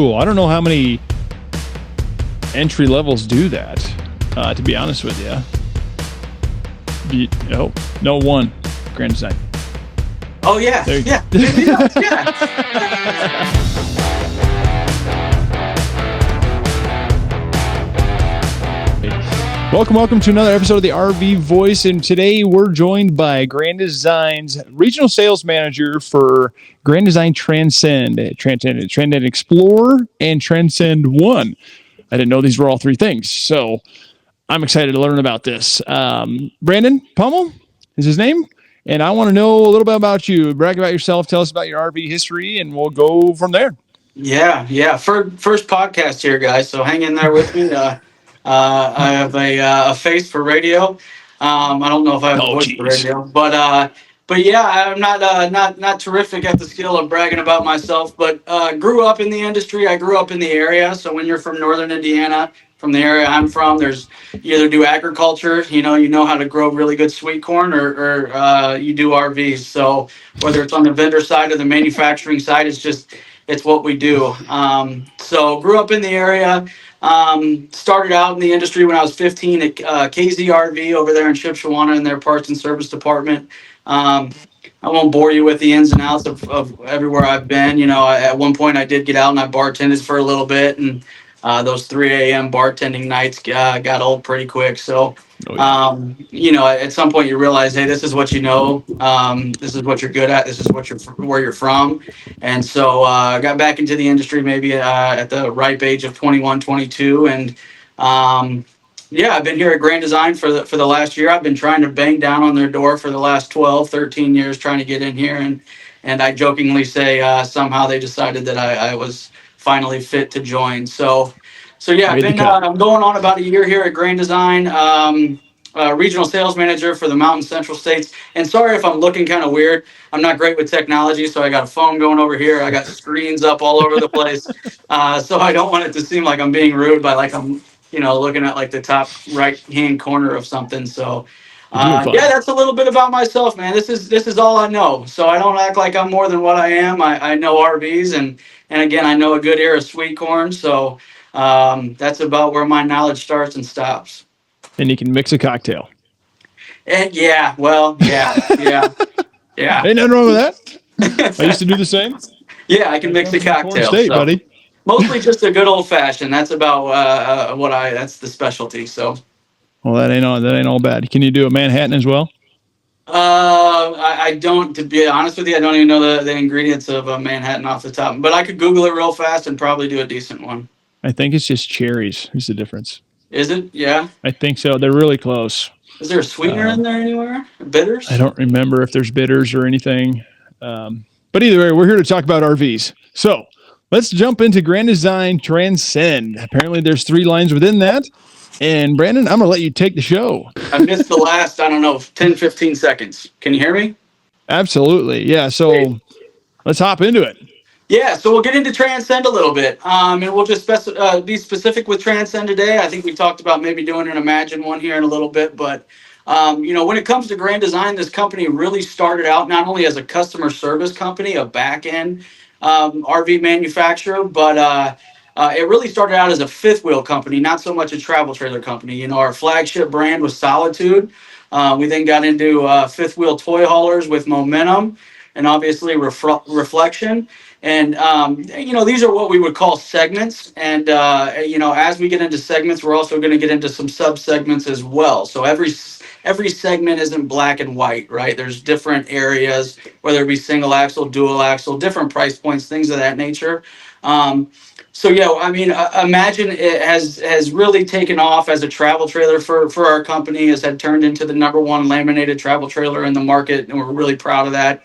Cool. I don't know how many entry levels do that, to be honest with you. No one. Grand Design. Oh, yeah. Yeah. Welcome to another episode of the RV Voice, and today we're joined by Grand Design's regional sales manager for Grand Design Transcend Xplor, and Transcend ONE. I didn't know these were all three things, so I'm excited to learn about this. Brandon Pumel is his name, and I want to know a little bit about you. Brag about yourself, tell us about your RV history, and we'll go from there. Yeah. First podcast here, guys, so hang in there with me. I have a face for radio. I don't know if I have a voice for radio, but yeah, I'm not terrific at the skill of bragging about myself. But grew up in the industry. I grew up in the area. So when you're from Northern Indiana, from the area I'm from, you either do agriculture, you know how to grow really good sweet corn, or you do RVs. So whether it's on the vendor side or the manufacturing side, it's what we do. So grew up in the area. Started out in the industry when I was 15 at KZRV over there in Shipshewana in their parts and service department. I won't bore you with the ins and outs of everywhere I've been. You know, at one point I did get out and I bartended for a little bit, and those 3 a.m. bartending nights got old pretty quick. So, at some point you realize, hey, this is what you know. This is what you're good at. This is where you're from. And so I got back into the industry maybe at the ripe age of 21, 22. And I've been here at Grand Design for the last year. I've been trying to bang down on their door for the last 12, 13 years trying to get in here. And I jokingly say somehow they decided that I was finally fit to join. So yeah, I'm going on about a year here at Grand Design, regional sales manager for the Mountain Central states. And sorry if I'm looking kind of weird. I'm not great with technology, so I got a phone going over here. I got screens up all over the place. So I don't want it to seem like I'm being rude by like I'm, looking at like the top right-hand corner of something. So that's a little bit about myself, man. This is all I know. So I don't act like I'm more than what I am. I know RVs, and again, I know a good ear of sweet corn. So that's about where my knowledge starts and stops. And you can mix a cocktail. And yeah. Ain't nothing wrong with that. I used to do the same. Yeah, I can mix a cocktail. State, buddy. Mostly just a good old fashioned. That's about that's the specialty. So. Well, that ain't all bad. Can you do a Manhattan as well? I don't. To be honest with you, I don't even know the ingredients of a Manhattan off the top. But I could Google it real fast and probably do a decent one. I think it's just cherries. Is the difference? Is it? Yeah. I think so. They're really close. Is there a sweetener in there anywhere? Bitters? I don't remember if there's bitters or anything. But either way, we're here to talk about RVs. So let's jump into Grand Design Transcend. Apparently, there's 3 lines within that. And Brandon, I'm going to let you take the show. I missed the last, 10, 15 seconds. Can you hear me? Absolutely. Yeah. So let's hop into it. Yeah. So we'll get into Transcend a little bit. And we'll just be specific with Transcend today. I think we talked about maybe doing an Imagine one here in a little bit. But, when it comes to Grand Design, this company really started out not only as a customer service company, a back-end RV manufacturer, but it really started out as a fifth wheel company, not so much a travel trailer company. Our flagship brand was Solitude. We then got into fifth wheel toy haulers with Momentum and obviously Reflection. And, these are what we would call segments. And, as we get into segments, we're also going to get into some sub-segments as well. So every segment isn't black and white, right? There's different areas, whether it be single axle, dual axle, different price points, things of that nature. Imagine it has really taken off as a travel trailer for our company. Has had turned into the #1 laminated travel trailer in the market, and we're really proud of that.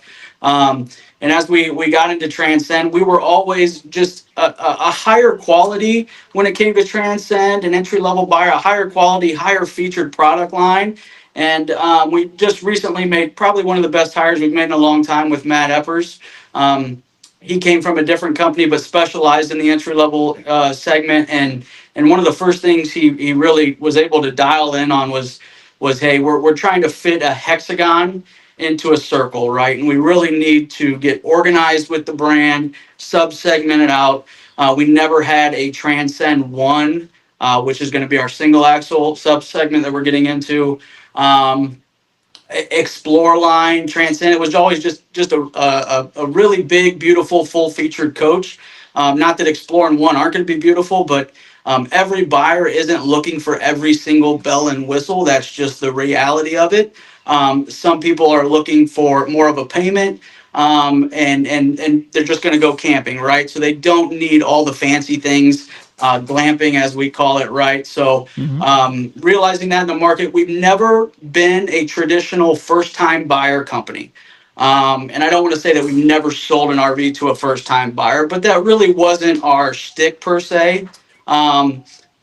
And as we got into Transcend, we were always just a higher quality when it came to Transcend, an entry-level buyer, a higher quality, higher featured product line. And we just recently made probably one of the best hires we've made in a long time with Matt Eppers. He came from a different company, but specialized in the entry-level segment. And one of the first things he really was able to dial in on was hey, we're trying to fit a hexagon into a circle, right? And we really need to get organized with the brand, sub-segment it out. We never had a Transcend One, which is going to be our single axle sub segment that we're getting into. Xplor line, Transcend. It was always just a really big, beautiful, full featured coach. Not that Xplor and One aren't going to be beautiful, but every buyer isn't looking for every single bell and whistle. That's just the reality of it. Some people are looking for more of a payment, and they're just going to go camping, right? So they don't need all the fancy things, glamping as we call it, right? So realizing that in the market, we've never been a traditional first-time buyer company. And I don't want to say that we've never sold an RV to a first-time buyer, but that really wasn't our shtick per se.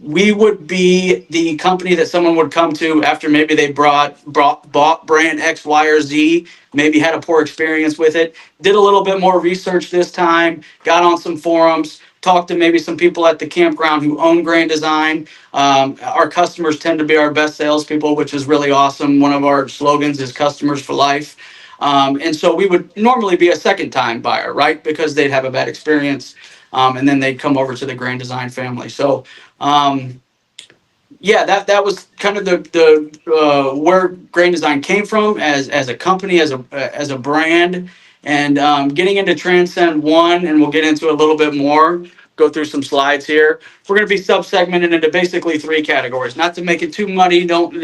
We would be the company that someone would come to after maybe they bought brand X, Y, or Z, maybe had a poor experience with it, did a little bit more research this time, got on some forums, talked to maybe some people at the campground who own Grand Design. Our customers tend to be our best salespeople, which is really awesome. One of our slogans is customers for life. And so we would normally be a second time buyer, right? Because they'd have a bad experience. And then they'd come over to the Grand Design family. So, yeah, that was kind of the where Grand Design came from as a company, as a brand, and getting into Transcend One, and we'll get into a little bit more. Go through some slides here. We're going to be sub-segmented into basically three categories. Not to make it too muddy. Don't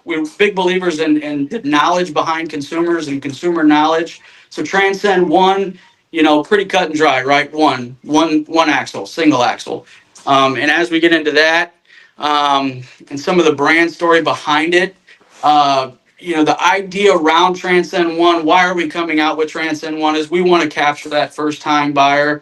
we're big believers in the knowledge behind consumers and consumer knowledge. So Transcend One, pretty cut and dry, right? One axle, single axle. And as we get into that, and some of the brand story behind it, the idea around Transcend One, why are we coming out with Transcend One, is we want to capture that first time buyer.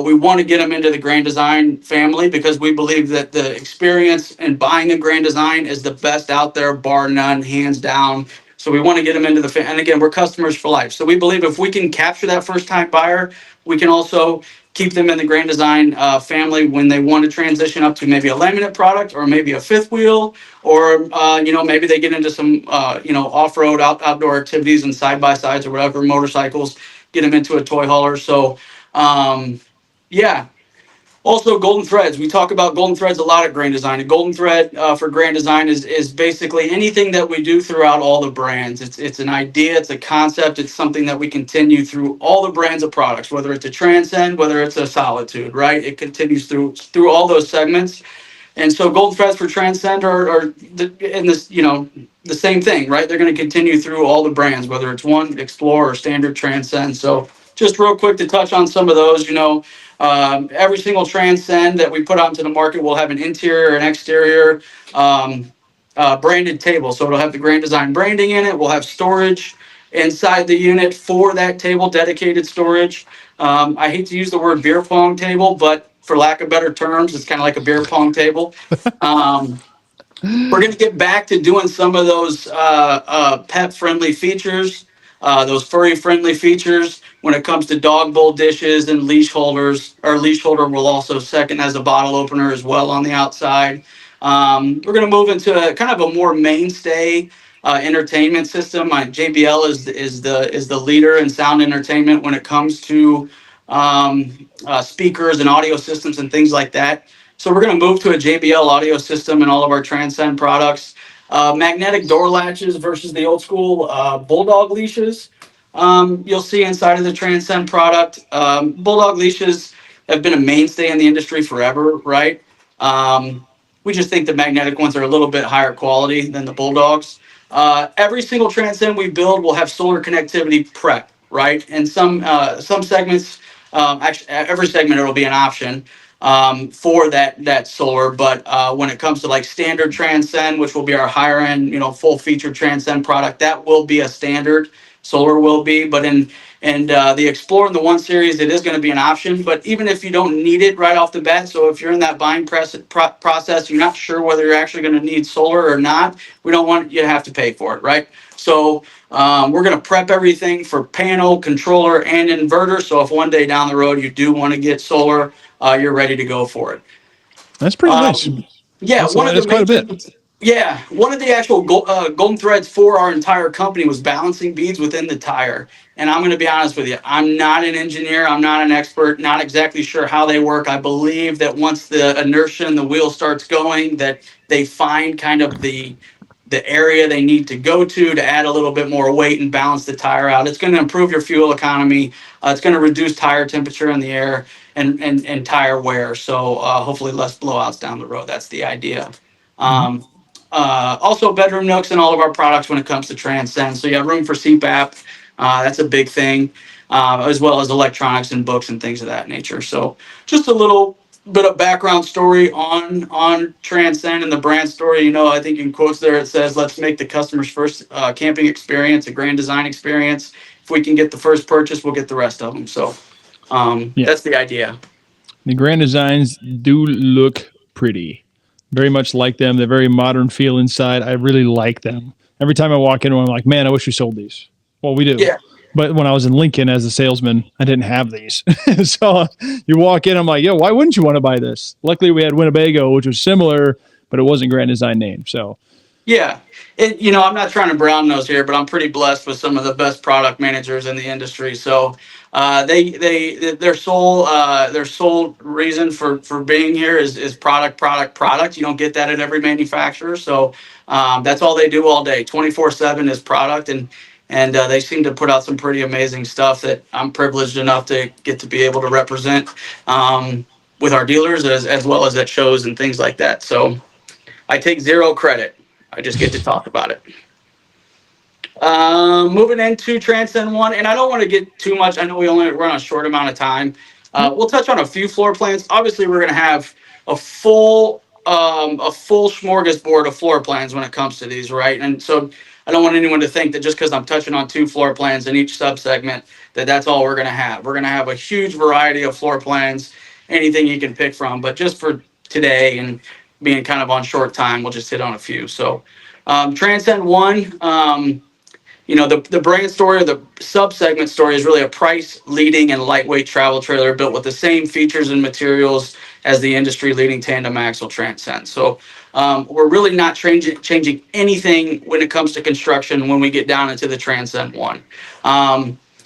We want to get them into the Grand Design family because we believe that the experience in buying a Grand Design is the best out there, bar none, hands down. So we want to get them into the and again, we're customers for life. So we believe if we can capture that first time buyer, we can also keep them in the Grand Design family when they want to transition up to maybe a laminate product or maybe a fifth wheel, or maybe they get into some off-road outdoor activities and side-by-sides or whatever, motorcycles, get them into a toy hauler. So yeah. Also, golden threads. We talk about golden threads a lot at Grand Design. A golden thread for Grand Design is basically anything that we do throughout all the brands. It's an idea, it's a concept, it's something that we continue through all the brands of products, whether it's a Transcend, whether it's a Solitude, right? It continues through all those segments. And so golden threads for Transcend are in this, the same thing, right? They're going to continue through all the brands, whether it's One, Xplor, or standard Transcend. So just real quick to touch on some of those, every single Transcend that we put out into the market will have an interior and exterior branded table. So it'll have the Grand Design branding in it. We'll have storage inside the unit for that table, dedicated storage. I hate to use the word beer pong table, but for lack of better terms, it's kind of like a beer pong table. We're going to get back to doing some of those pet-friendly features, those furry-friendly features when it comes to dog bowl dishes and leash holders. Our leash holder will also second as a bottle opener as well on the outside. We're going to move into kind of a more mainstay entertainment system. JBL is the leader in sound entertainment when it comes to speakers and audio systems and things like that. So we're going to move to a JBL audio system in all of our Transcend products. Magnetic door latches versus the old school Bulldog leashes. You'll see inside of the Transcend product. Bulldog leashes have been a mainstay in the industry forever, right? We just think the magnetic ones are a little bit higher quality than the Bulldogs. Every single Transcend we build will have solar connectivity prep, right? And some segments, actually every segment it'll be an option for that solar. But when it comes to like standard Transcend, which will be our higher end, full featured Transcend product, that will be a standard. Solar will be, but in the Xplor and the One Series, it is going to be an option. But even if you don't need it right off the bat, so if you're in that buying process, you're not sure whether you're actually going to need solar or not, we don't want you to have to pay for it, right? So we're going to prep everything for panel, controller, and inverter. So if one day down the road you do want to get solar, you're ready to go for it. That's pretty nice. Yeah, that's quite a bit. Yeah, one of the actual golden threads for our entire company was balancing beads within the tire. And I'm going to be honest with you, I'm not an engineer, I'm not an expert, not exactly sure how they work. I believe that once the inertia in the wheel starts going, that they find kind of the area they need to go to add a little bit more weight and balance the tire out. It's going to improve your fuel economy. It's going to reduce tire temperature in the air and tire wear. So hopefully less blowouts down the road. That's the idea. Mhm. Um, Also, bedroom nooks in all of our products when it comes to Transcend. So you have room for CPAP. That's a big thing, as well as electronics and books and things of that nature. So just a little bit of background story on Transcend and the brand story. You know, I think in quotes there it says, "Let's make the customer's first camping experience a grand design experience. If we can get the first purchase, we'll get the rest of them." So Yeah. that's the idea. The Grand Designs do look pretty. Very much like them. They're very modern feel inside. I really like them. Every time I walk in, I'm like, man, I wish we sold these. Well, we do. Yeah. But when I was in Lincoln as a salesman, I didn't have these. So you walk in, I'm like, yo, why wouldn't you want to buy this? Luckily, we had Winnebago, which was similar, but it wasn't Grand Design name. So Yeah. You know, I'm not trying to brown nose here, but I'm pretty blessed with some of the best product managers in the industry. So, their sole reason for being here is product, product, product. You don't get that at every manufacturer. So, that's all they do all day. 24/7 is product, and they seem to put out some pretty amazing stuff that I'm privileged enough to get to be able to represent, with our dealers as well as at shows and things like that. So, I take zero credit. I just get to talk about it. Moving into Transcend One, and I don't want to get too much. I know we only run a short amount of time. We'll touch on a few floor plans. Obviously, we're going to have a full smorgasbord of floor plans when it comes to these, right? And so I don't want anyone to think that just because I'm touching on two floor plans in each subsegment that that's all we're going to have. We're going to have a huge variety of floor plans, anything you can pick from. But just for today and being kind of on short time, we'll just hit on a few. So Transcend One. You know, the brand story or the sub-segment story is really a price-leading and lightweight travel trailer built with the same features and materials as the industry-leading tandem axle Transcend. So we're really not changing anything when it comes to construction when we get down into the Transcend One.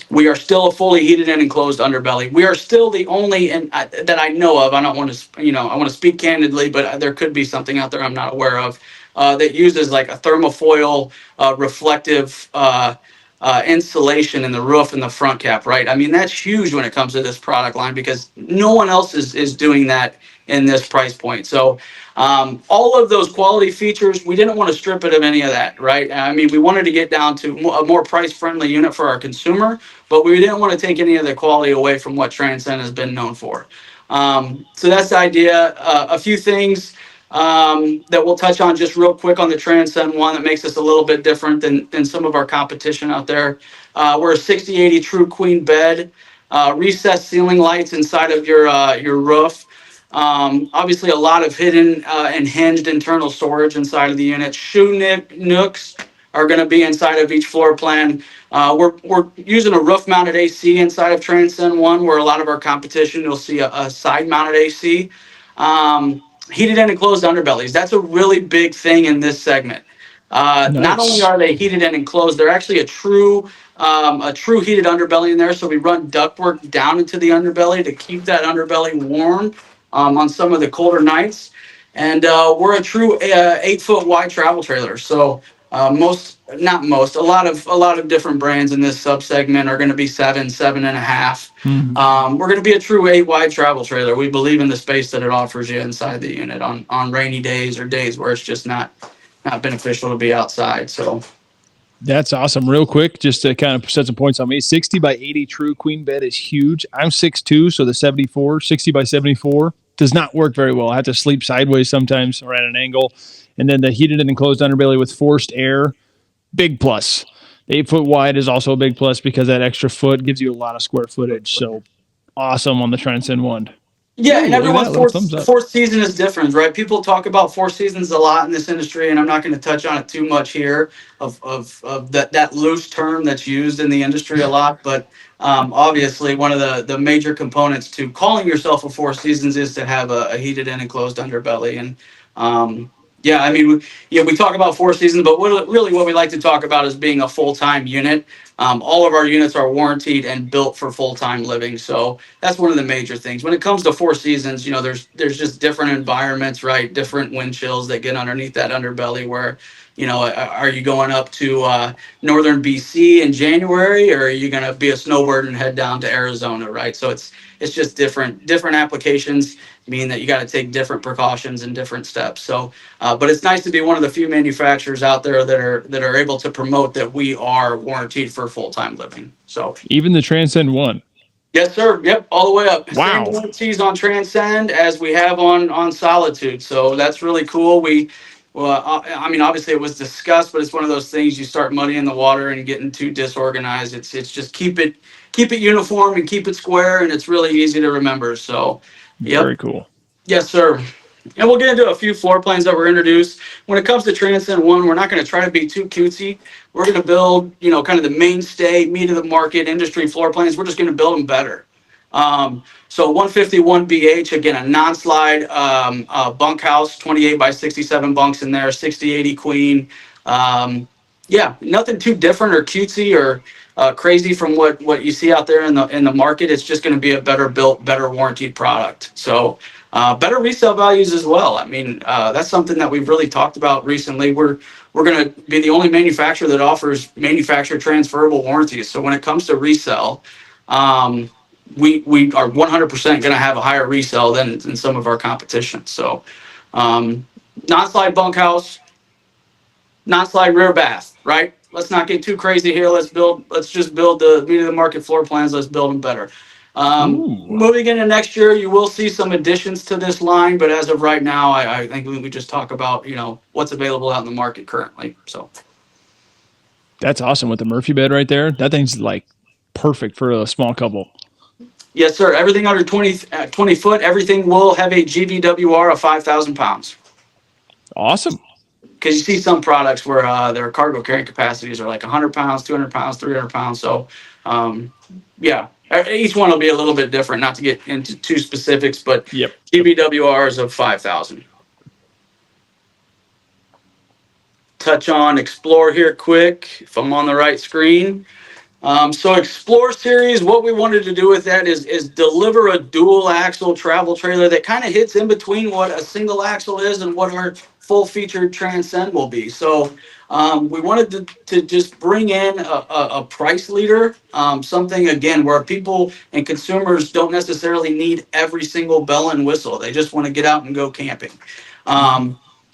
We are still a fully heated and enclosed underbelly. We are still the only, and that I know of. I don't want to, I want to speak candidly, but there could be something out there I'm not aware of that uses like a thermofoil reflective insulation in the roof and the front cap. Right. I mean, that's huge when it comes to this product line because no one else is doing that in this price point. So all of those quality features, we didn't want to strip it of any of that, right? I mean, we wanted to get down to a more price-friendly unit for our consumer, but we didn't want to take any of the quality away from what Transcend has been known for. So that's the idea. A few things that we'll touch on just real quick on the Transcend One that makes us a little bit different than some of our competition out there. We're a 60/80 true queen bed, recessed ceiling lights inside of your roof. Obviously, a lot of hidden and hinged internal storage inside of the unit. Nooks are going to be inside of each floor plan. We're using a roof mounted AC inside of Transcend One, where a lot of our competition you'll see a side mounted AC. Heated and enclosed underbellies. That's a really big thing in this segment. Not only nice. are they heated and enclosed, they're actually a true heated underbelly in there. So we run ductwork down into the underbelly to keep that underbelly warm on some of the colder nights. And we're a true 8 foot wide travel trailer. So a lot of different brands in this subsegment are going to be 7.5. Mhm. We're going to be a true 8 wide travel trailer. We believe in the space that it offers you inside the unit on rainy days or days where it's just not beneficial to be outside. So That's awesome. Real quick, just to kind of set some points on me, 60 by 80 true queen bed is huge. I'm 6'2", so the 60 by 74 does not work very well. I have to sleep sideways sometimes or at an angle. And then the heated and enclosed underbelly with forced air, big plus. The 8 foot wide is also a big plus because that extra foot gives you a lot of square footage. So awesome on the Transcend One. yeah, Ooh, and look at everyone's that. Little thumbs up. fourth season is different, right? People talk about four seasons a lot in this industry, and I'm not going to touch on it too much here of that loose term that's used in the industry a lot. But obviously, one of the major components to calling yourself a four seasons is to have a heated and enclosed underbelly, and Yeah, I mean, we talk about 4 seasons, but really what we like to talk about is being a full-time unit. All of our units are warranted and built for full-time living, so that's one of the major things. When it comes to 4 seasons, there's just different environments, right? Different wind chills that get underneath that underbelly. Where, are you going up to northern BC in January, or are you going to be a snowbird and head down to Arizona, right? So it's just different applications mean that you got to take different precautions and different steps. So. But it's nice to be one of the few manufacturers out there that are able to promote that we are warranted for full-time living. So Even the Transcend One. yes, sir. Yep, all the way up. Same Wow. warranties on Transcend as we have on Solitude. So that's really cool. I mean, obviously it was discussed, but it's one of those things you start muddying the water and getting too disorganized. It's just keep it uniform and keep it square, and it's really easy to remember. So, yep. Very cool. Yes, sir. And we'll get into a few floor plans that were introduced. When it comes to Transcend One, we're not going to try to be too cutesy. We're going to build, kind of the mainstay, meat of the market industry floor plans. We're just going to build them better. So 151 BH, again, a non-slide bunkhouse, 28 by 67 bunks in there, 60/80 queen. Yeah, nothing too different or cutesy or crazy from what you see out there in the market. It's just going to be a better built, better warranted product. So better resale values as well. I mean, that's something that we've really talked about recently. We're going to be the only manufacturer that offers manufacturer transferable warranties. So when it comes to resale, we are 100% going to have a higher resale than some of our competition. So non-slide bunkhouse, non-slide rear bath, right? Let's not get too crazy here. Let's just build the meat of the market floor plans. Let's build them better. Moving into next year, you will see some additions to this line, but as of right now, I think we just talk about, what's available out in the market currently. So that's awesome with the Murphy bed right there. That thing's like perfect for a small couple. Yes, sir. Everything under 20 foot, everything will have a GVWR of 5,000 pounds. Awesome. Because you see some products where their cargo carrying capacities are like 100 pounds, 200 pounds, 300 pounds. So, yeah, each one will be a little bit different, not to get into too specifics, but Yep. GVWRs of 5,000. Touch on Xplor here quick, if I'm on the right screen. So Xplor series, what we wanted to do with that is deliver a dual axle travel trailer that kind of hits in between what a single axle is and what our full featured Transcend will be. So we wanted to just bring in a price leader, something again where people and consumers don't necessarily need every single bell and whistle. They just want to get out and go camping.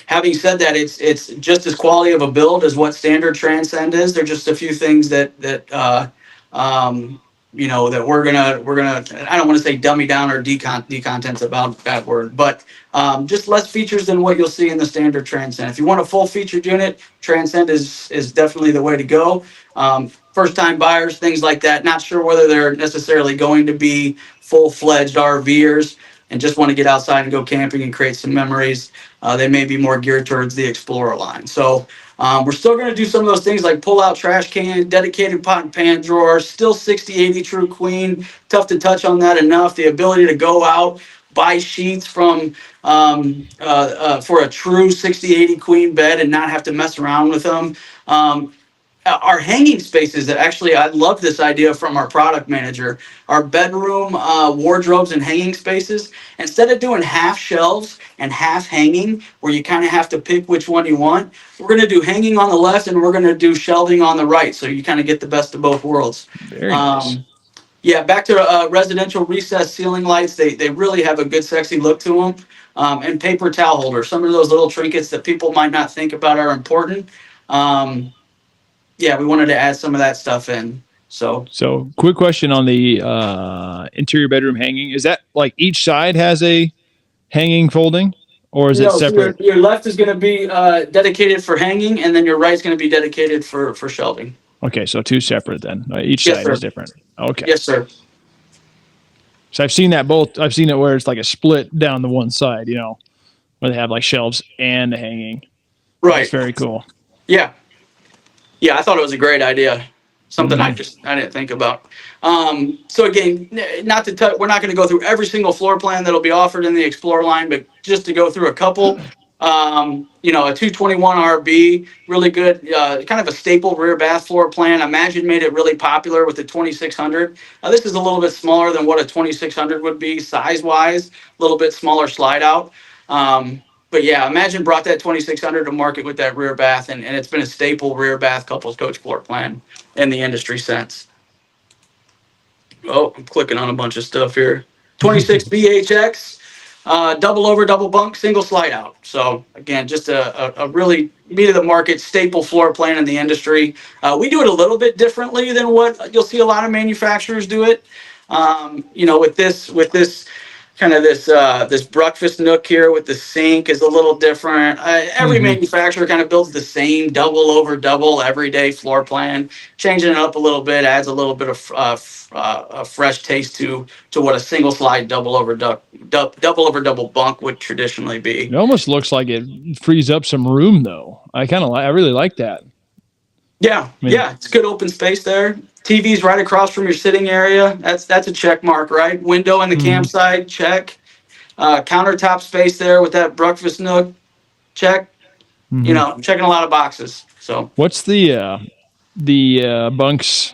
Having said that, it's just as quality of a build as what standard Transcend is. There's just a few things that we're gonna I don't want to say dummy down or decontent's about that word, but just less features than what you'll see in the standard Transcend. If you want a full featured unit, Transcend is definitely the way to go. First time buyers, things like that, not sure whether they're necessarily going to be full-fledged RVers and just want to get outside and go camping and create some memories, they may be more geared towards the Xplor line. So we're still going to do some of those things like pull out trash can, dedicated pot and pan drawer, still 60/80 true queen. Tough to touch on that enough. The ability to go out, buy sheets from for a true 60/80 queen bed and not have to mess around with them. Our hanging spaces that actually, I love this idea from our product manager. Our bedroom wardrobes and hanging spaces, instead of doing half shelves and half hanging where you kind of have to pick which one you want, we're going to do hanging on the left and we're going to do shelving on the right, so you kind of get the best of both worlds. Very nice. Yeah, back to residential recessed ceiling lights. They really have a good sexy look to them. And paper towel holders, some of those little trinkets that people might not think about are important. Yeah, we wanted to add some of that stuff in. So quick question on the interior bedroom hanging. Is that like each side has a hanging folding, or is it so separate? your left is going to be dedicated for hanging, and then your right is going to be dedicated for shelving. Okay, so two separate then. Each Yes, side sir. is different. Okay. Yes, sir. So I've seen that both. I've seen it where it's like a split down the one side, where they have like shelves and the hanging. Right. That's very cool. Yeah. Yeah, I thought it was a great idea. Something I didn't think about. So again, we're not going to go through every single floor plan that'll be offered in the Xplor line, but just to go through a couple. A 221 RB, really good, kind of a staple rear bath floor plan. Imagine made it really popular with the 2600. This is a little bit smaller than what a 2600 would be size wise, a little bit smaller slide out. But yeah, Imagine brought that 2600 to market with that rear bath, and it's been a staple rear bath couples coach floor plan in the industry since. Oh, I'm clicking on a bunch of stuff here. 26 BHX, double over, double bunk, single slide out. So again, just a really meat of the market staple floor plan in the industry. We do it a little bit differently than what you'll see a lot of manufacturers do it. With this kind of this breakfast nook here with the sink is a little different. Every manufacturer kind of builds the same double over double everyday floor plan. Changing it up a little bit adds a little bit of a fresh taste to what a single slide double over double bunk would traditionally be. It almost looks like it frees up some room, though. I really like that. Yeah, it's good open space there. TV's right across from your sitting area. That's a check mark, right? Window in the campsite, check. Countertop space there with that breakfast nook, check. Checking a lot of boxes. So what's the bunks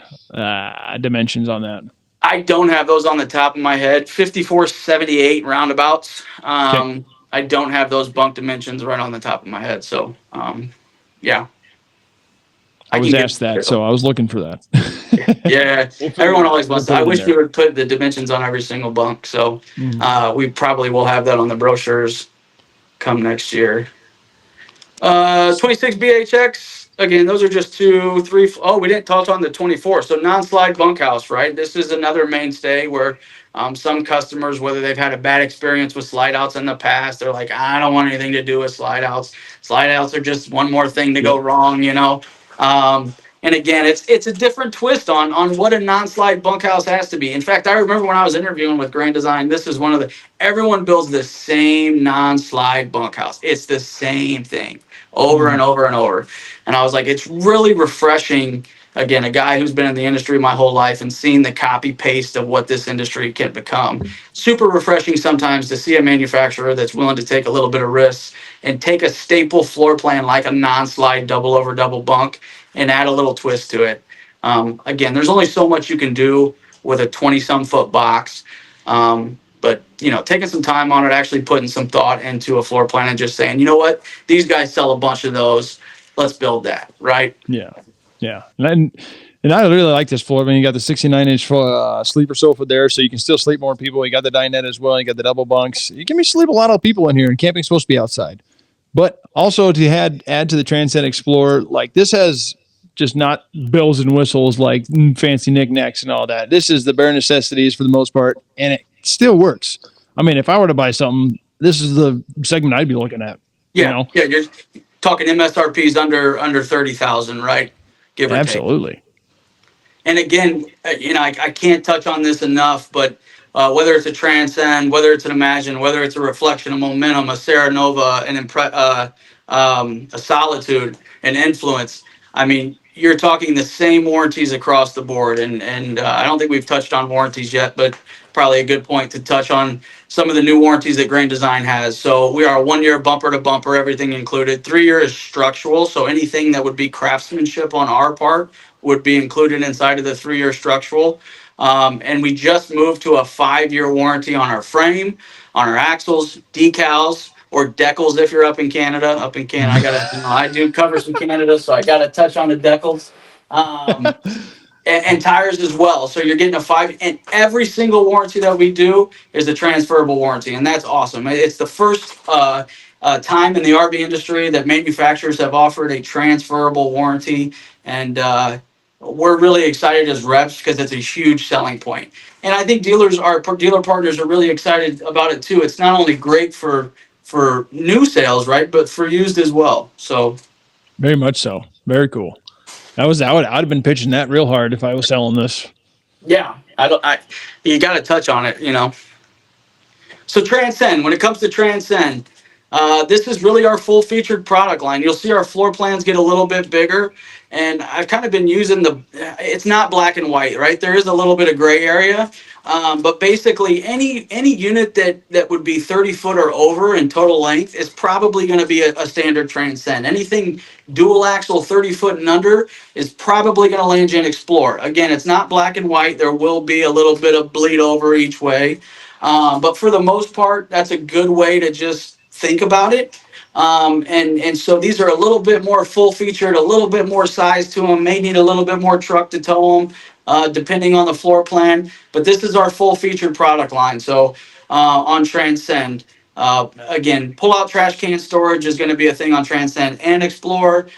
dimensions on that? I don't have those on the top of my head. 5478 roundabouts. I don't have those bunk dimensions right on the top of my head. So yeah. I was asked that, so I was looking for that. Yeah, everyone always wants. I wish we would put the dimensions on every single bunk. So we probably will have that on the brochures come next year. 26 BHX. Again, those are just 2, 3. Oh, we didn't touch on the 24. So non-slide bunkhouse, right? This is another mainstay where some customers, whether they've had a bad experience with slide outs in the past, they're like, I don't want anything to do with slide outs. Slide outs are just one more thing to go wrong, And again, it's a different twist on what a non-slide bunkhouse has to be. In fact, I remember when I was interviewing with Grand Design, this is everyone builds the same non-slide bunkhouse. It's the same thing over and over and over. And I was like, it's really refreshing. Again, a guy who's been in the industry my whole life and seen the copy paste of what this industry can become. Super refreshing sometimes to see a manufacturer that's willing to take a little bit of risks and take a staple floor plan like a non-slide double over double bunk and add a little twist to it. Again, there's only so much you can do with a 20-some foot box. But taking some time on it, actually putting some thought into a floor plan and just saying, you know what, these guys sell a bunch of those. Let's build that, right? Yeah. And I really like this floor. I mean, you got the 69-inch sleeper sofa there, so you can still sleep more people. You got the dinette as well. You got the double bunks. You can sleep a lot of people in here, and camping's supposed to be outside. But also to add to the Transcend Xplor, like this has just not bells and whistles like fancy knickknacks and all that. This is the bare necessities for the most part, and it still works. I mean, if I were to buy something, this is the segment I'd be looking at. Yeah, you're talking MSRPs under 30,000, right? Give or Absolutely. Take. And again, I can't touch on this enough, but whether it's a Transcend, whether it's an Imagine, whether it's a Reflection, a Momentum, a Serenova, a Solitude, an Influence, I mean, you're talking the same warranties across the board. And I don't think we've touched on warranties yet, but probably a good point to touch on some of the new warranties that Grand Design has. So we are 1 year bumper to bumper, everything included. 3 year is structural. So anything that would be craftsmanship on our part would be included inside of the 3 year structural. And we just moved to a 5-year warranty on our frame, on our axles, decals, or decals if you're up in Canada. I do cover some Canada, so I gotta touch on the decals. And tires as well. So you're getting a 5, and every single warranty that we do is a transferable warranty, and that's awesome. It's the first time in the RV industry that manufacturers have offered a transferable warranty, and we're really excited as reps because it's a huge selling point. And I think dealer partners are really excited about it too. It's not only great for new sales, right, but for used as well. So very much so. Very cool. I'd have been pitching that real hard if I was selling this. Yeah, you got to touch on it, So Transcend, when it comes to Transcend, This is really our full featured product line. You'll see our floor plans get a little bit bigger, and I've kind of been using it's not black and white, right? There is a little bit of gray area, but basically any unit that would be 30 foot or over in total length is probably going to be a standard Transcend. Anything dual axle 30 foot and under is probably going to land you in Xplor. Again, it's not black and white. There will be a little bit of bleed over each way. But for the most part, that's a good way to just think about it. And so these are a little bit more full featured, a little bit more size to them, may need a little bit more truck to tow them, depending on the floor plan. But this is our full featured product line. So on Transcend, again, pull out trash can storage is going to be a thing on Transcend and Xplor.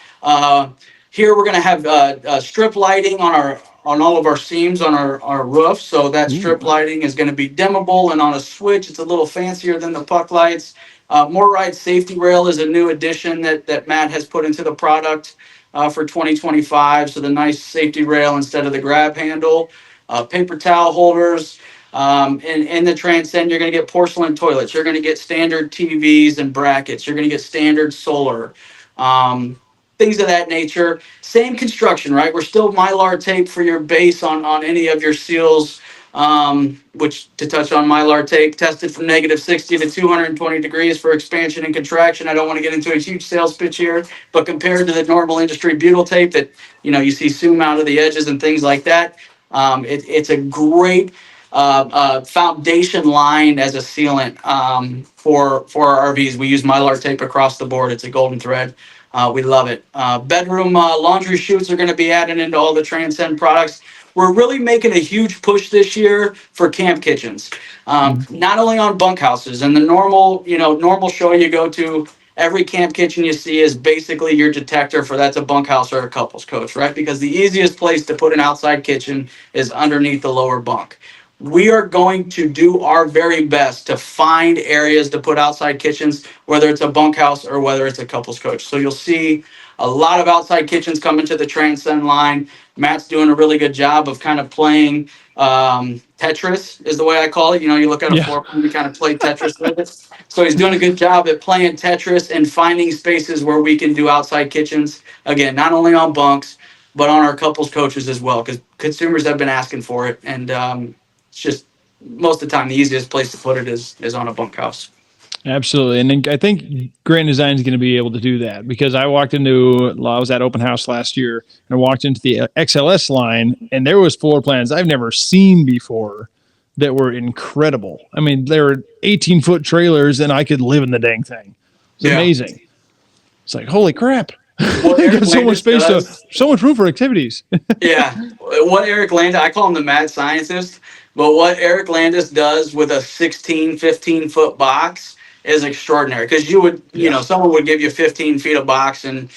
Here we're going to have strip lighting on all of our seams on our roof. So that strip lighting is going to be dimmable and on a switch. It's a little fancier than the puck lights. More Ride safety rail is a new addition that Matt has put into the product for 2025. So the nice safety rail instead of the grab handle. Paper towel holders. In the Transcend, you're going to get porcelain toilets. You're going to get standard TVs and brackets. You're going to get standard solar. Things of that nature. Same construction, right? We're still Mylar tape for your base on any of your seals, which, to touch on Mylar tape, tested from -60 to 220 degrees for expansion and contraction. I don't want to get into a huge sales pitch here, but compared to the normal industry butyl tape that you see zoom out of the edges and things like that, it's a great foundation line as a sealant for our RVs. We use Mylar tape across the board. It's a golden thread. We love it. Bedroom laundry chutes are going to be added into all the Transcend products. We're really making a huge push this year for camp kitchens, not only on bunkhouses. And the normal show you go to, every camp kitchen you see is basically your detector for that's a bunkhouse or a couples coach, right? Because the easiest place to put an outside kitchen is underneath the lower bunk. We are going to do our very best to find areas to put outside kitchens, whether it's a bunkhouse or whether it's a couples coach. So you'll see a lot of outside kitchens come into the Transcend line. Matt's doing a really good job of kind of playing Tetris, is the way I call it. You look at a floor plan, you kind of play Tetris with it. So he's doing a good job at playing Tetris and finding spaces where we can do outside kitchens. Again, not only on bunks, but on our couples coaches as well, because consumers have been asking for it. And it's just most of the time the easiest place to put it is on a bunkhouse. Absolutely. And I think Grand Design is going to be able to do that because I was at open house last year and I walked into the XLS line and there was floor plans I've never seen before that were incredible. I mean, they were 18-foot trailers and I could live in the dang thing. It's amazing. It's like, holy crap. Got so much space so much room for activities. Yeah. What Eric Landis, I call him the mad scientist, but what Eric Landis does with a 16, 15-foot box is extraordinary. Because someone would give you 15 feet of box and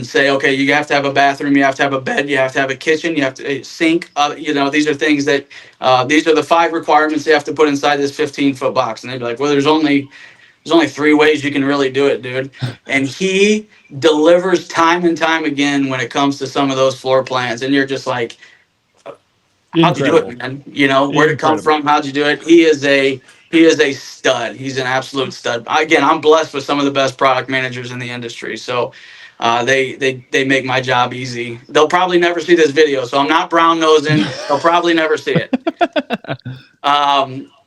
say, okay, you have to have a bathroom, you have to have a bed, you have to have a kitchen, you have to sink. These are things that, these are the 5 requirements you have to put inside this 15-foot box. And they'd be like, well, there's only 3 ways you can really do it, dude. And he delivers time and time again when it comes to some of those floor plans. And you're just like, how'd you do it, man? Where'd it come from? How'd you do it? He is a stud. He's an absolute stud. Again, I'm blessed with some of the best product managers in the industry. So they make my job easy. They'll probably never see this video, so I'm not brown nosing. They'll probably never see it.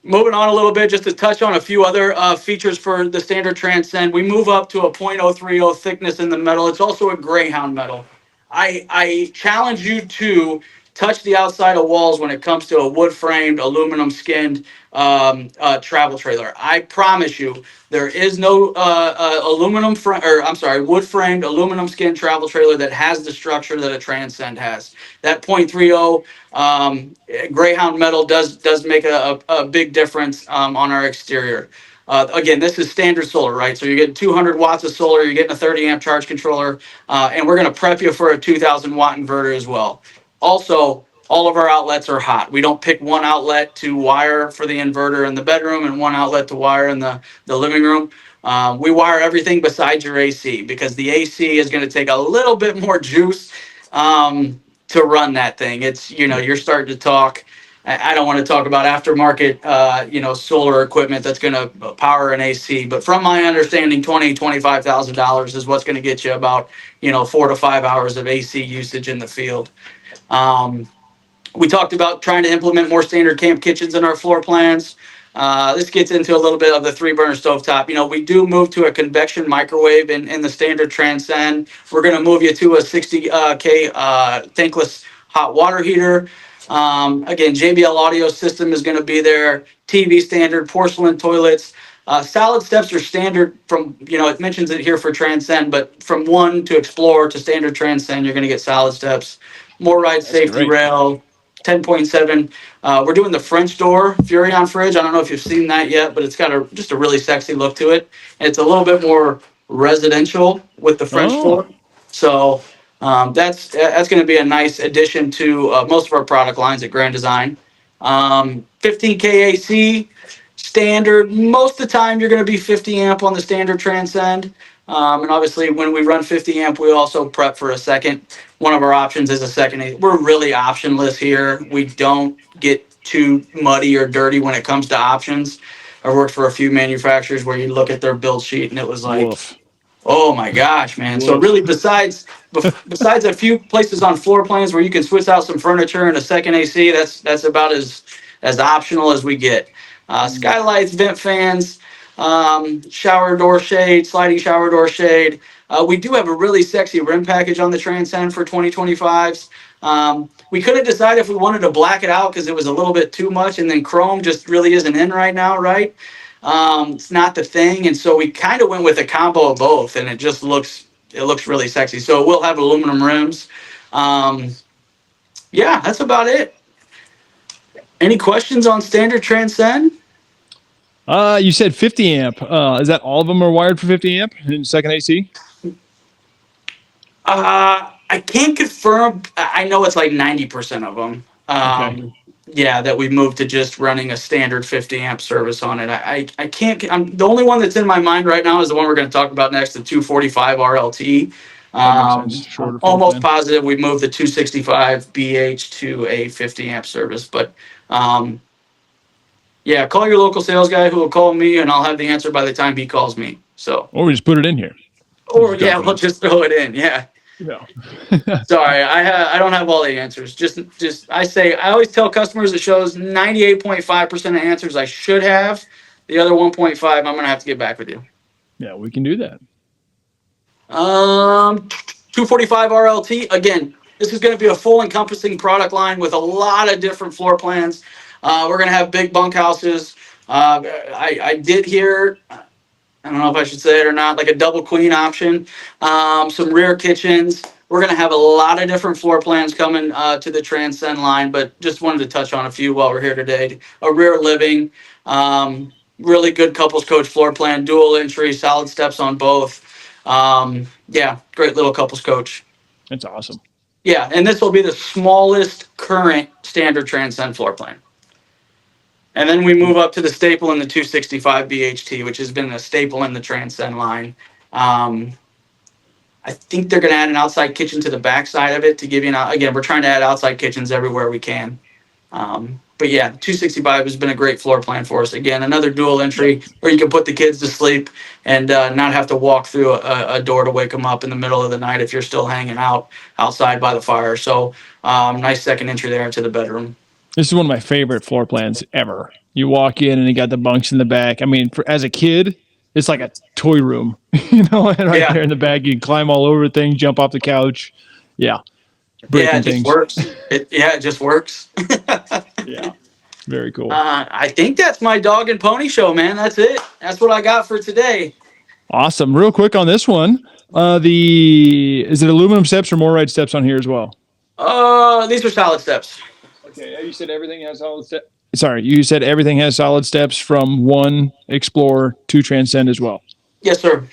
Moving on a little bit, just to touch on a few other features for the standard Transcend. We move up to a .030 thickness in the metal. It's also a Greyhound metal. I challenge you to touch the outside of walls when it comes to a wood-framed, aluminum-skinned travel trailer. I promise you, there is no wood-framed, aluminum-skinned travel trailer that has the structure that a Transcend has. That .30 Greyhound metal does make a big difference on our exterior. Again, this is standard solar, right? So you're getting 200 watts of solar, you're getting a 30 amp charge controller, and we're going to prep you for a 2,000 watt inverter as well. Also, all of our outlets are hot. We don't pick one outlet to wire for the inverter in the bedroom and one outlet to wire in the living room. We wire everything besides your AC because the AC is going to take a little bit more juice to run that thing. It's, you're starting to talk I don't want to talk about aftermarket, solar equipment that's going to power an AC. But from my understanding, $25,000 is what's going to get you about 4 to 5 hours of AC usage in the field. We talked about trying to implement more standard camp kitchens in our floor plans. This gets into a little bit of the 3-burner stovetop. We do move to a convection microwave in the standard Transcend. We're going to move you to a 60K tankless hot water heater. Again, JBL audio system is going to be there. TV standard, porcelain toilets. Salad steps are standard from, it mentions it here for Transcend, but from One to Xplor to standard Transcend, you're going to get salad steps. More ride safety rail. 10.7. We're doing the French door Furrion fridge. I don't know if you've seen that yet, but it's got just a really sexy look to it. And it's a little bit more residential with the French door. So that's going to be a nice addition to most of our product lines at Grand Design. 15K AC standard. Most of the time, you're going to be 50 amp on the standard Transcend. And obviously, when we run 50 amp, we also prep for a second. One of our options is a second. We're really optionless here. We don't get too muddy or dirty when it comes to options. I worked for a few manufacturers where you look at their build sheet and it was like, oh my gosh, man. So really, besides a few places on floor plans where you can switch out some furniture and a second AC, that's about as optional as we get. Skylights, vent fans, shower door shade, sliding shower door shade. We do have a really sexy rim package on the Transcend for 2025s. We couldn't decide if we wanted to black it out because it was a little bit too much, and then chrome just really isn't in right now, right? It's not the thing, and so we kind of went with a combo of both, and it looks really sexy. So we'll have aluminum rims. Yeah, that's about it. Any questions on standard Transcend? You said 50 amp. Is that all of them are wired for 50 amp in second AC? I can't confirm. I know it's like 90% of them. Okay. Yeah, that we moved to just running a standard 50 amp service on it. I can't. The only one that's in my mind right now is the one we're going to talk about next, the 245 RLT. I'm almost positive we moved the 265 BH to a 50 amp service, but yeah, call your local sales guy who will call me, and I'll have the answer by the time he calls me. So, or we just put it in here. Or yeah, we'll just throw it in. Yeah. Yeah. Sorry, I don't have all the answers. Just I always tell customers it shows 98.5% of answers I should have. The other 1.5, I'm gonna have to get back with you. Yeah, we can do that. 245 RLT. Again, this is going to be a full encompassing product line with a lot of different floor plans. We're going to have big bunkhouses. I did hear, I don't know if I should say it or not, like a double queen option, some rear kitchens. We're going to have a lot of different floor plans coming to the Transcend line, but just wanted to touch on a few while we're here today. A rear living, really good couples coach floor plan, dual entry, solid steps on both. Yeah, great little couples coach. That's awesome. Yeah, and this will be the smallest current standard Transcend floor plan. And then we move up to the staple in the 265 BHT, which has been a staple in the Transcend line. I think they're going to add an outside kitchen to the back side of it to give you again, we're trying to add outside kitchens everywhere we can. But yeah, 265 has been a great floor plan for us. Again, another dual entry where you can put the kids to sleep and not have to walk through a door to wake them up in the middle of the night if you're still hanging out outside by the fire. So nice second entry there into the bedroom. This is one of my favorite floor plans ever. You walk in and you got the bunks in the back. I mean, as a kid, it's like a toy room, and right there in the back, you can climb all over things, jump off the couch. Yeah. Yeah, it just works. It just works. Yeah. Very cool. I think that's my dog and pony show, man. That's it. That's what I got for today. Awesome. Real quick on this one, is it aluminum steps or more ride steps on here as well? These are solid steps. Okay, you said everything has solid steps. Sorry, you said everything has solid steps from One Xplor to Transcend as well. Yes, sir.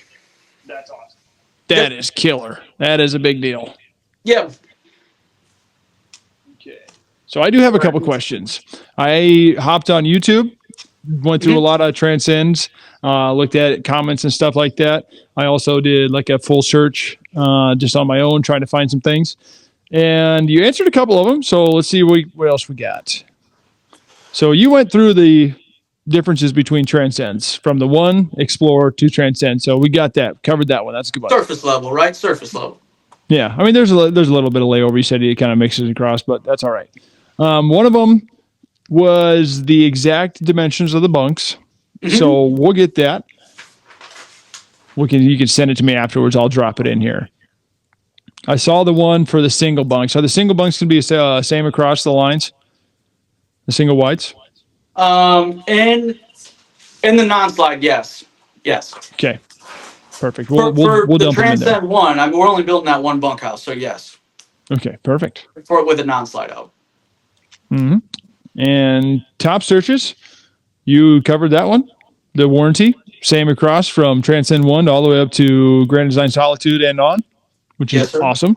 That's awesome. That is killer. That is a big deal. Yeah. Okay. So I do have a couple questions. I hopped on YouTube, went through a lot of Transcends, looked at comments and stuff like that. I also did like a full search just on my own, trying to find some things. And you answered a couple of them. So let's see what else we got. So you went through the differences between Transcends from the One Xplor to Transcend. So we got that, covered that one. That's a good one. Surface level, right? Surface level. Yeah, I mean, there's a little bit of layover. You said it kind of mixes across, but that's all right. One of them was the exact dimensions of the bunks. So we'll get that. You can send it to me afterwards. I'll drop it in here. I saw the one for the single bunks. So the single bunks can be same across the lines. The single whites. In the non-slide, yes. Okay, perfect. For We'll the dump them in there. Transcend One, I mean, we're only building that one bunkhouse, so yes. Okay, perfect. For it with a non-slide out. And top searches, you covered that one. The warranty, same across from Transcend One all the way up to Grand Design Solitude and on, which is awesome.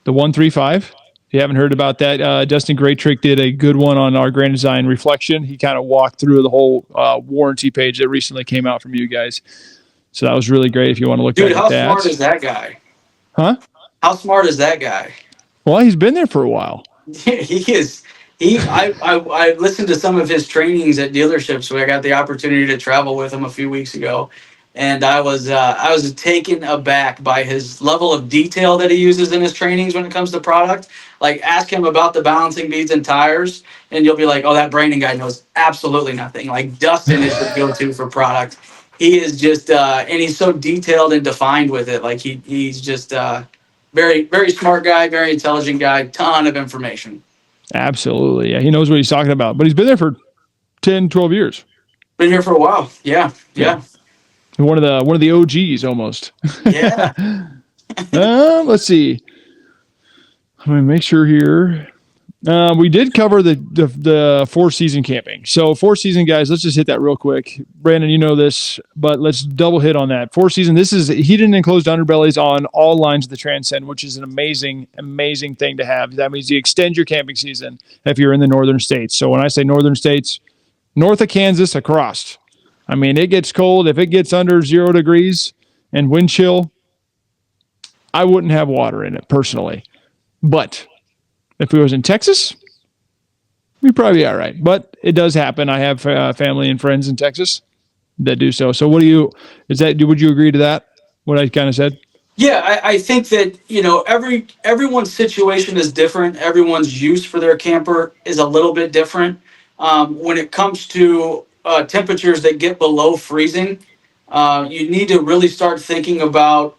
The 135. If you haven't heard about that, Dustin Greatrick did a good one on our Grand Design Reflection. He kind of walked through the whole warranty page that recently came out from you guys. So that was really great if you want to look back at that. Dude, how smart is that guy? Huh? How smart is that guy? Well, he's been there for a while. He is. I listened to some of his trainings at dealerships. So I got the opportunity to travel with him a few weeks ago, and I was taken aback by his level of detail that he uses in his trainings when it comes to product. Like, ask him about the balancing beads and tires, and you'll be like, "Oh, that Brandon guy knows absolutely nothing." Like, Dustin is the go-to for product. He is just, and he's so detailed and defined with it. Like, he's just very, very smart guy, very intelligent guy, ton of information. Absolutely. Yeah, he knows what he's talking about. But he's been there for 10, 12 years. Been here for a while. Yeah. One of the OGs almost. Yeah. Let's see. I'm going to make sure here. We did cover the 4-season camping. So 4-season, guys, let's just hit that real quick. Brandon, you know this, but let's double hit on that. 4-season, this is heated and enclosed underbellies on all lines of the Transcend, which is an amazing, amazing thing to have. That means you extend your camping season if you're in the northern states. So when I say northern states, north of Kansas across. I mean, it gets cold. If it gets under 0 degrees and wind chill, I wouldn't have water in it personally. But if we was in Texas, we'd probably be all right. But it does happen. I have family and friends in Texas that do so. So would you agree to that, what I kind of said? Yeah, I think that, everyone's situation is different. Everyone's use for their camper is a little bit different. When it comes to temperatures that get below freezing, you need to really start thinking about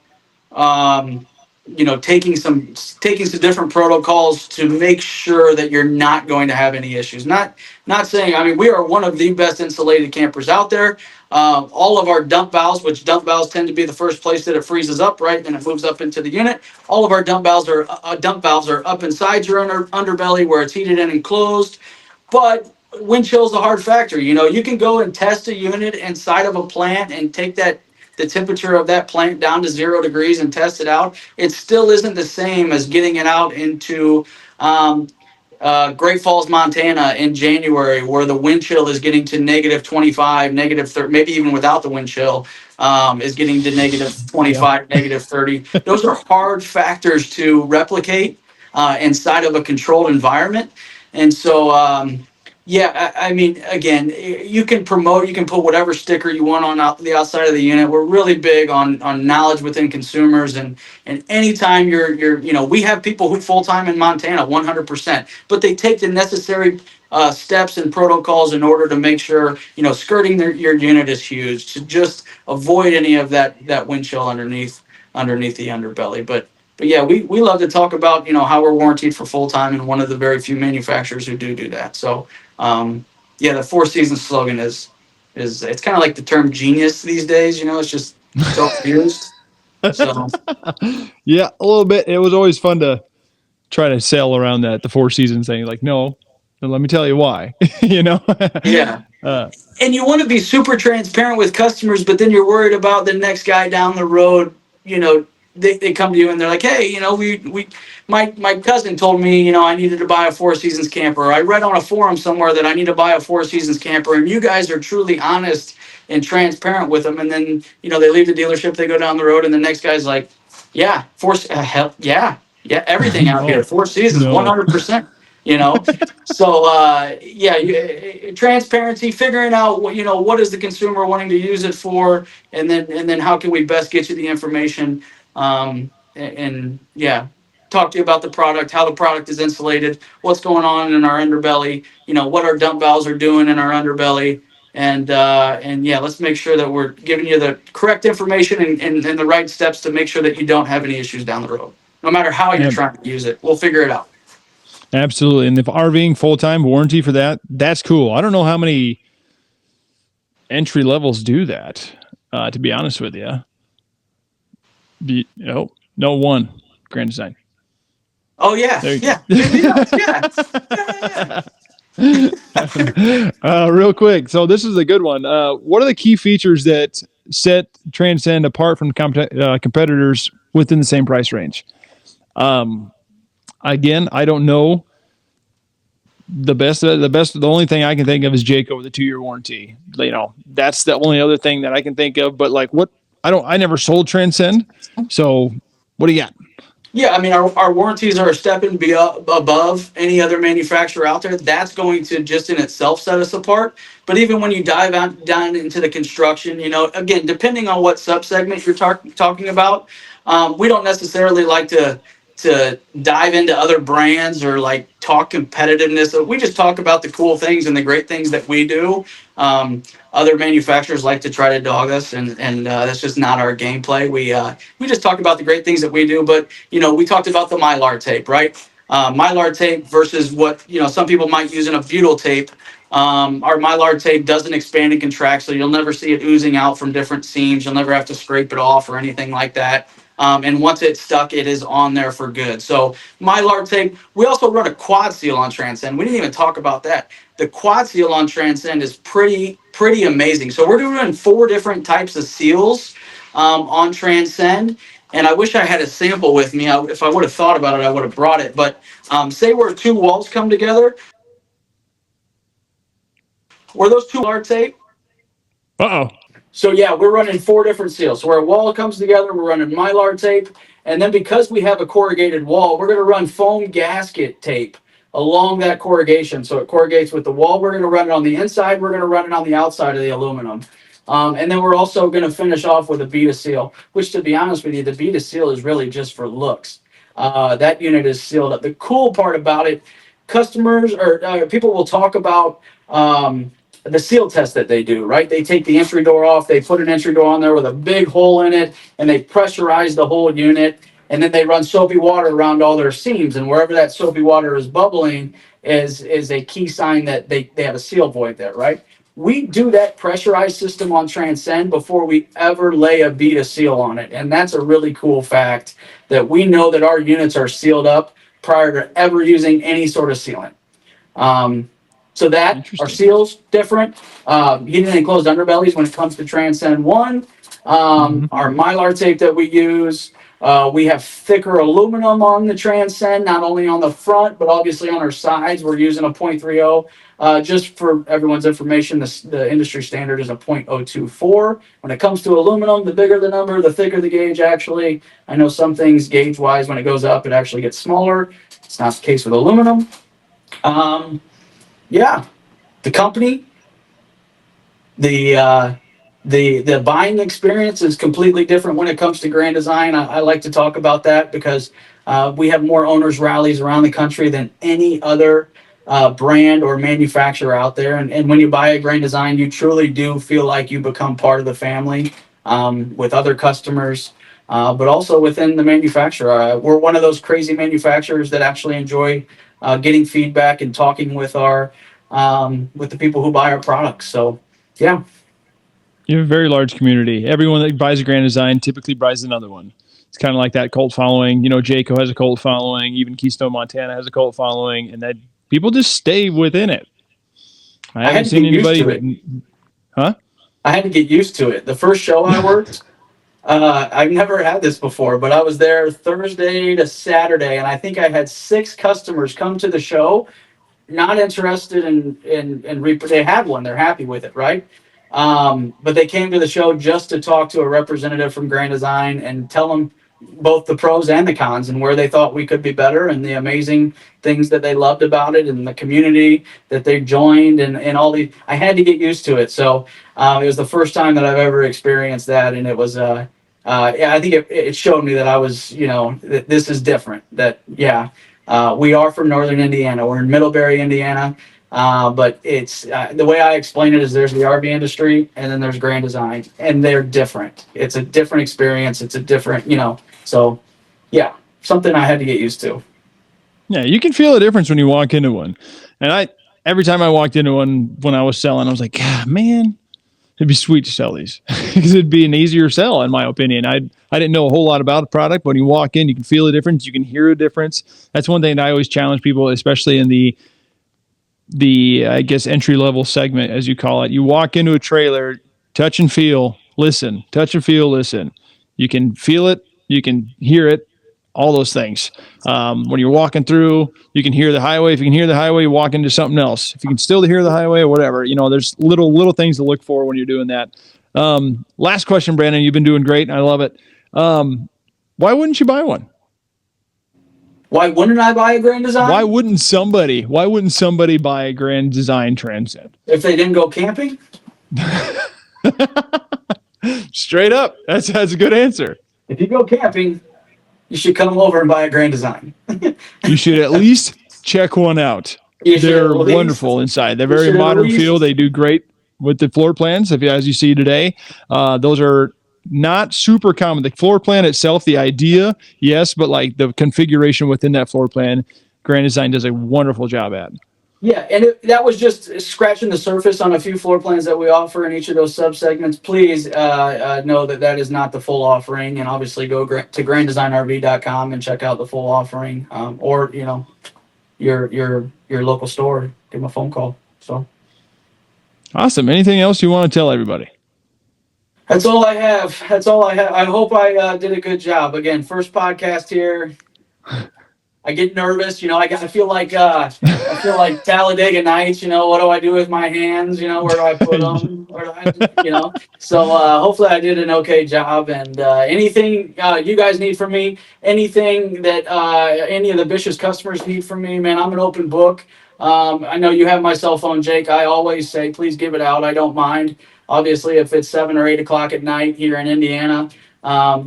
taking some different protocols to make sure that you're not going to have any issues. Not saying, I mean, we are one of the best insulated campers out there. All of our dump valves, which dump valves tend to be the first place that it freezes up, right? Then it moves up into the unit. All of our dump valves are up inside your underbelly where it's heated and enclosed. But wind chill is a hard factor. You can go and test a unit inside of a plant and take the temperature of that plant down to 0 degrees and test it out. It still isn't the same as getting it out into Great Falls, Montana in January, where the wind chill is getting to -25, -30, maybe even without the wind chill, is getting to -25, -30. Those are hard factors to replicate inside of a controlled environment. And so, I mean, again, you can put whatever sticker you want on the outside of the unit. We're really big on knowledge within consumers, and anytime we have people who full-time in Montana, 100%, but they take the necessary steps and protocols in order to make sure, skirting your unit is huge to just avoid any of that wind chill underneath the underbelly. But yeah, we love to talk about, how we're warranted for full-time, and one of the very few manufacturers who do that. So, the 4-season slogan is it's kind of like the term genius these days. It's just so used. So yeah, a little bit. It was always fun to try to sail around the 4-season thing. Like, no, let me tell you why. Yeah. And you want to be super transparent with customers, but then you're worried about the next guy down the road. They come to you and they're like, hey, my cousin told me, I needed to buy a 4-seasons camper. I read on a forum somewhere that I need to buy a 4-seasons camper, and you guys are truly honest and transparent with them. And then, they leave the dealership, they go down the road, and the next guy's like, yeah, everything out here, 4 seasons, 100%. you know. So yeah, transparency, figuring out what, what is the consumer wanting to use it for, and then how can we best get you the information, and yeah, talk to you about the product, how the product is insulated, what's going on in our underbelly, what our dump valves are doing in our underbelly. And yeah, let's make sure that we're giving you the correct information and the right steps to make sure that you don't have any issues down the road. No matter how you're Yep. trying to use it, we'll figure it out. Absolutely. And if RVing full time warranty for that, that's cool. I don't know how many entry levels do that, to be honest with you. No one. Grand Design. Oh yeah, yeah, yeah. Real quick. So this is a good one. What are the key features that set Transcend apart from competitors within the same price range? Again, I don't know. The only thing I can think of is Jayco with a 2-year warranty. That's the only other thing that I can think of. But like, what? I never sold Transcend. So what do you got? Yeah, I mean, our warranties are a step and be above any other manufacturer out there. That's going to just in itself set us apart. But even when you dive down into the construction, again, depending on what subsegment you're talking about, we don't necessarily like to dive into other brands or like talk competitiveness. We just talk about the cool things and the great things that we do. Other manufacturers like to try to dog us, and that's just not our gameplay. We just talk about the great things that we do. But we talked about the Mylar tape, right? Mylar tape versus what some people might use in a butyl tape. Our Mylar tape doesn't expand and contract, so you'll never see it oozing out from different seams. You'll never have to scrape it off or anything like that. And once it's stuck, it is on there for good. So Mylar tape. We also run a quad seal on Transcend. We didn't even talk about that. The quad seal on Transcend is pretty amazing. So we're doing 4 different types of seals on Transcend. And I wish I had a sample with me. If I would have thought about it, I would have brought it. But say where 2 walls come together, where those 2 are tape. Uh-oh. So yeah, we're running 4 different seals. So where a wall comes together, we're running Mylar tape. And then because we have a corrugated wall, we're going to run foam gasket tape along that corrugation. So it corrugates with the wall. We're going to run it on the inside. We're going to run it on the outside of the aluminum. And then we're also going to finish off with a Beta seal, which to be honest with you, the Beta seal is really just for looks. That unit is sealed up. The cool part about it, customers or people will talk about the seal test that they do, right? They take the entry door off, they put an entry door on there with a big hole in it, and they pressurize the whole unit, and then they run soapy water around all their seams, and wherever that soapy water is bubbling is a key sign that they have a seal void there, right? We do that pressurized system on Transcend before we ever lay a Beta seal on it, and that's a really cool fact that we know that our units are sealed up prior to ever using any sort of sealant. So that our seals different. Heated and enclosed underbellies when it comes to Transcend One. Our Mylar tape that we use. We have thicker aluminum on the Transcend, not only on the front but obviously on our sides. We're using a .30. Just for everyone's information, the industry standard is a .024. When it comes to aluminum, the bigger the number, the thicker the gauge. Actually, I know some things gauge-wise, when it goes up, it actually gets smaller. It's not the case with aluminum. Yeah, the company, the buying experience is completely different when it comes to Grand Design. I like to talk about that because we have more owners rallies around the country than any other brand or manufacturer out there. And when you buy a Grand Design, you truly do feel like you become part of the family with other customers, but also within the manufacturer. We're one of those crazy manufacturers that actually enjoy getting feedback and talking with with the people who buy our products. So, yeah. You have a very large community. Everyone that buys a Grand Design typically buys another one. It's kind of like that cult following. Jayco has a cult following. Even Keystone, Montana has a cult following, and that people just stay within it. I haven't seen anybody. Huh? I had to get used to it. The first show I worked, I've never had this before, but I was there Thursday to Saturday, and I think I had 6 customers come to the show, not interested in they had one, they're happy with it, right? But they came to the show just to talk to a representative from Grand Design and tell them both the pros and the cons and where they thought we could be better and the amazing things that they loved about it and the community that they joined and all the. I had to get used to it. So it was the first time that I've ever experienced that, and it was yeah, I think it showed me that I was, that this is different. That we are from Northern Indiana. We're in Middlebury, Indiana. But it's the way I explain it is there's the RV industry and then there's Grand Design, and they're different. It's a different experience. It's a different, so yeah, something I had to get used to. Yeah, you can feel the difference when you walk into one. And every time I walked into one when I was selling, I was like, God, man, it'd be sweet to sell these because it'd be an easier sell, in my opinion. I didn't know a whole lot about the product, but when you walk in, you can feel the difference. You can hear a difference. That's one thing that I always challenge people, especially in the I guess entry level segment, as you call it. You walk into a trailer, touch and feel, listen, touch and feel, listen. You can feel it, you can hear it, all those things. When you're walking through, you can hear the highway. If you can hear the highway, you walk into something else. If you can still hear the highway or whatever, there's little things to look for when you're doing that. Last question, Brandon. You've been doing great, and I love it. Why wouldn't you buy one? Why wouldn't I buy a Grand Design? Why wouldn't somebody buy a Grand Design Transcend? If they didn't go camping? Straight up. That's a good answer. If you go camping, you should come over and buy a Grand Design. You should at least check one out. They're wonderful inside. They're very modern feel. They do great with the floor plans, as you see today. Those are not super common. The floor plan itself, the idea, yes, but like the configuration within that floor plan, Grand Design does a wonderful job at. Yeah, and that was just scratching the surface on a few floor plans that we offer in each of those subsegments. Please know that is not the full offering, and obviously go to GrandDesignRV.com and check out the full offering, or your local store. Give them a phone call. So awesome. Anything else you want to tell everybody? That's all I have. I hope I did a good job. Again, first podcast here. I get nervous, I feel like Talladega Nights. What do I do with my hands? Where do I put them? So hopefully I did an okay job. And anything you guys need from me, anything that any of the BishFix customers need from me, man, I'm an open book. I know you have my cell phone, Jake. I always say, please give it out. I don't mind. Obviously, if it's 7 or 8 o'clock at night here in Indiana,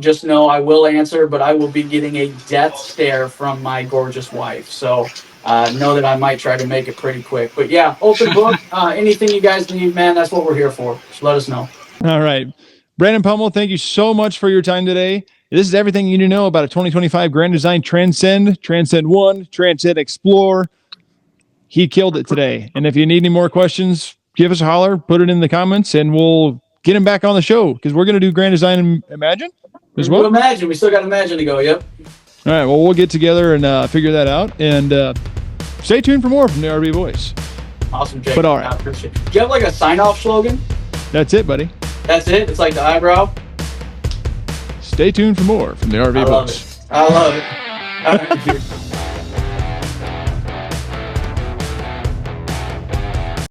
just know I will answer, but I will be getting a death stare from my gorgeous wife. So know that I might try to make it pretty quick. But yeah, open book. Anything you guys need, man, that's what we're here for. Just let us know. All right. Brandon Pumel, thank you so much for your time today. This is everything you need to know about a 2025 Grand Design Transcend, Transcend ONE, Transcend Xplor. He killed it today. And if you need any more questions, give us a holler, put it in the comments, and we'll get him back on the show because we're going to do Grand Design Imagine as well. Imagine. We still got Imagine to go, yep. All right, well, we'll get together and figure that out. And stay tuned for more from the RV Voice. Awesome, Jake. But all right. I appreciate it. Do you have like a sign-off slogan? That's it, buddy. That's it? It's like the eyebrow? Stay tuned for more from the RV Voice. I love it. All right,